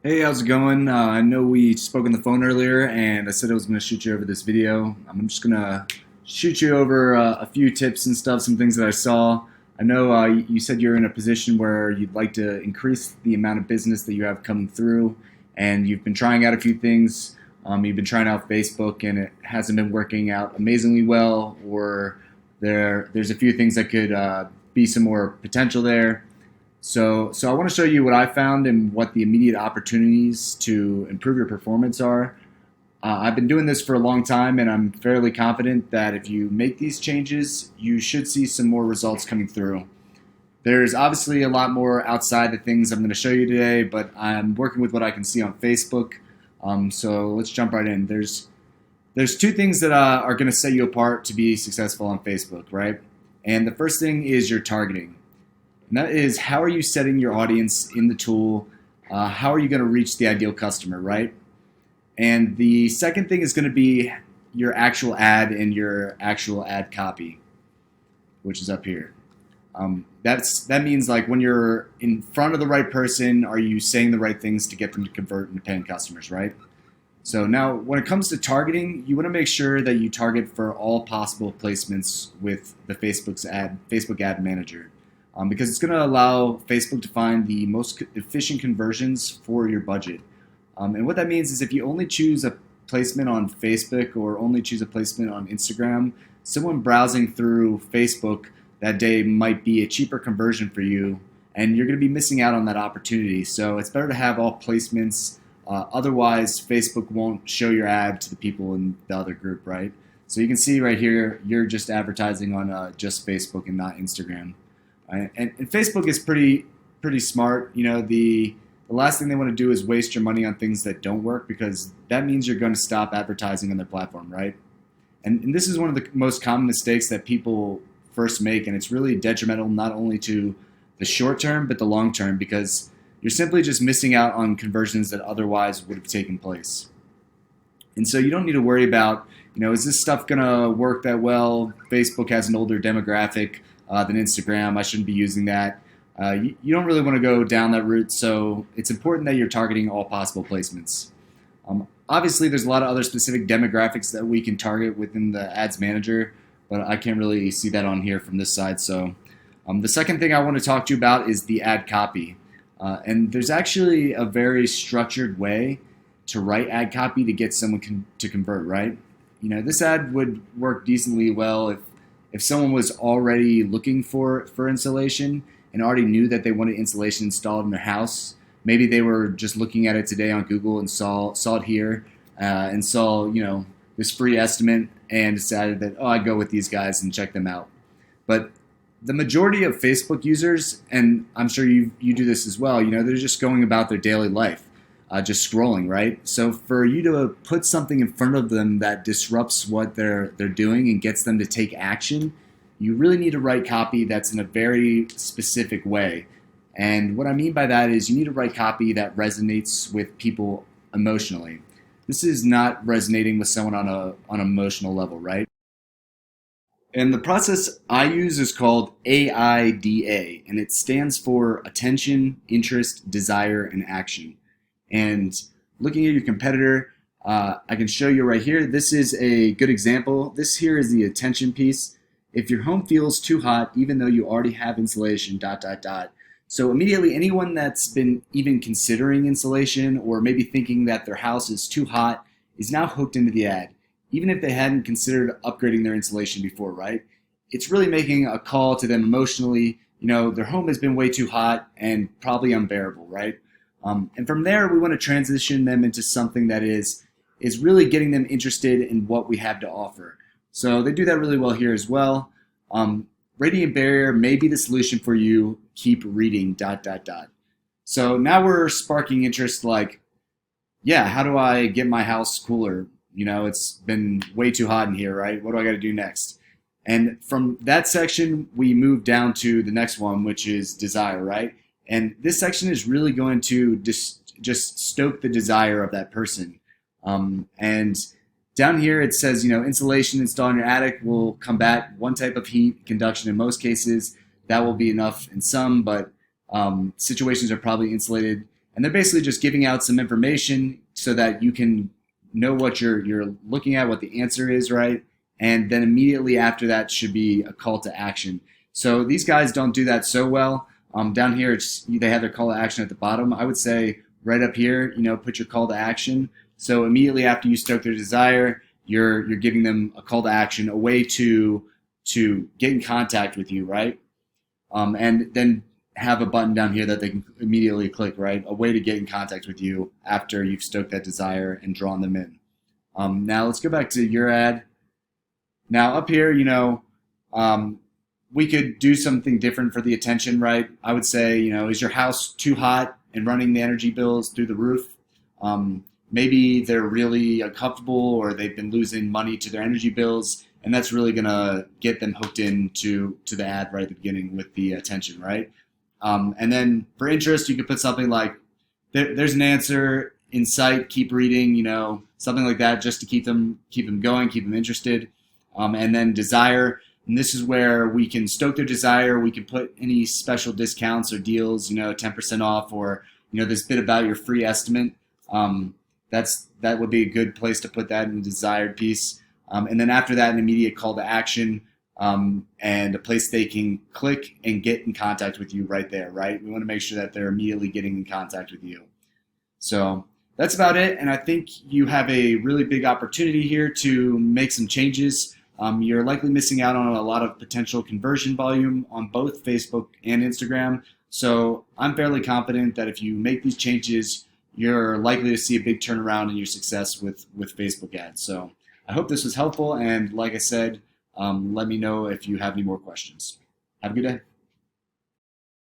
Hey, how's it going? I know we spoke on the phone earlier, and I said I was going to shoot you over this video. I'm just going to shoot you over a few tips and stuff, some things that I saw. I know you said you're in a position where you'd like to increase the amount of business that you have coming through, and you've been trying out a few things. You've been trying out Facebook, and it hasn't been working out amazingly well, or there's a few things that could be some more potential there. So I want to show you what I found and what the immediate opportunities to improve your performance are. I've been doing this for a long time, and I'm fairly confident that if you make these changes, you should see some more results coming through. There's obviously a lot more outside the things I'm going to show you today, but I'm working with what I can see on Facebook. So let's jump right in. There's two things that are going to set you apart to be successful on Facebook, right? And the first thing is your targeting. And that is, how are you setting your audience in the tool? How are you going to reach the ideal customer, right? And the second thing is going to be your actual ad and your actual ad copy, which is up here. That means, like, when you're in front of the right person, are you saying the right things to get them to convert into paying customers, right? So now, when it comes to targeting, you want to make sure that you target for all possible placements with the Facebook Ad Manager. Because it's going to allow Facebook to find the most efficient conversions for your budget. And what that means is, if you only choose a placement on Facebook or only choose a placement on Instagram, someone browsing through Facebook that day might be a cheaper conversion for you, and you're going to be missing out on that opportunity. So it's better to have all placements. Otherwise, Facebook won't show your ad to the people in the other group, right? So you can see right here, you're just advertising on just Facebook and not Instagram. And Facebook is pretty smart. You know, the last thing they want to do is waste your money on things that don't work, because that means you're going to stop advertising on their platform, right? And this is one of the most common mistakes that people first make, and it's really detrimental not only to the short term but the long term, because you're simply just missing out on conversions that otherwise would have taken place. And so you don't need to worry about, is this stuff going to work that well? Facebook has an older demographic than Instagram. I shouldn't be using that. You don't really want to go down that route, so it's important that you're targeting all possible placements. Obviously, there's a lot of other specific demographics that we can target within the Ads Manager, but I can't really see that on here from this side. So the second thing I want to talk to you about is the ad copy. And there's actually a very structured way to write ad copy to get someone to convert, right? This ad would work decently well if someone was already looking for insulation and already knew that they wanted insulation installed in their house. Maybe they were just looking at it today on Google and saw it here and saw this free estimate and decided that, I'd go with these guys and check them out. But the majority of Facebook users, and I'm sure you do this as well, they're just going about their daily life. Just scrolling, right? So for you to put something in front of them that disrupts what they're doing and gets them to take action, you really need to write copy that's in a very specific way. And what I mean by that is, you need to write copy that resonates with people emotionally. This is not resonating with someone on an emotional level, right? And the process I use is called AIDA, and it stands for attention, interest, desire, and action. And looking at your competitor, I can show you right here. This is a good example. This here is the attention piece. If your home feels too hot, even though you already have insulation, ... So immediately, anyone that's been even considering insulation, or maybe thinking that their house is too hot, is now hooked into the ad, even if they hadn't considered upgrading their insulation before, right? It's really making a call to them emotionally. Their home has been way too hot and probably unbearable, right? And from there, we want to transition them into something that is really getting them interested in what we have to offer. So they do that really well here as well. Radiant barrier may be the solution for you. Keep reading ... So now we're sparking interest, like, yeah, how do I get my house cooler? It's been way too hot in here, right? What do I got to do next? And from that section, we move down to the next one, which is desire, right? And this section is really going to just stoke the desire of that person. And down here it says, insulation installed in your attic will combat one type of heat, conduction in most cases. That will be enough in some, but situations are probably insulated. And they're basically just giving out some information so that you can know what you're looking at, what the answer is, right? And then immediately after that should be a call to action. So these guys don't do that so well. Down here, they have their call to action at the bottom. I would say right up here, put your call to action. So immediately after you stoke their desire, you're giving them a call to action, a way to get in contact with you, right? And then have a button down here that they can immediately click, right? A way to get in contact with you after you've stoked that desire and drawn them in. Now let's go back to your ad. Now up here, we could do something different for the attention, right? I would say, is your house too hot and running the energy bills through the roof? Maybe they're really uncomfortable or they've been losing money to their energy bills, and that's really going to get them hooked into the ad right at the beginning with the attention, right? And then for interest, you could put something like, there's an answer in sight, keep reading, something like that, just to keep them going, keep them interested. And then desire, and this is where we can stoke their desire. We can put any special discounts or deals, 10% off, or this bit about your free estimate. That would be a good place to put that in the desired piece. And then after that, an immediate call to action, and a place they can click and get in contact with you right there, right? We want to make sure that they're immediately getting in contact with you. So that's about it. And I think you have a really big opportunity here to make some changes. You're likely missing out on a lot of potential conversion volume on both Facebook and Instagram. So I'm fairly confident that if you make these changes, you're likely to see a big turnaround in your success with Facebook ads. So I hope this was helpful. And like I said, let me know if you have any more questions. Have a good day.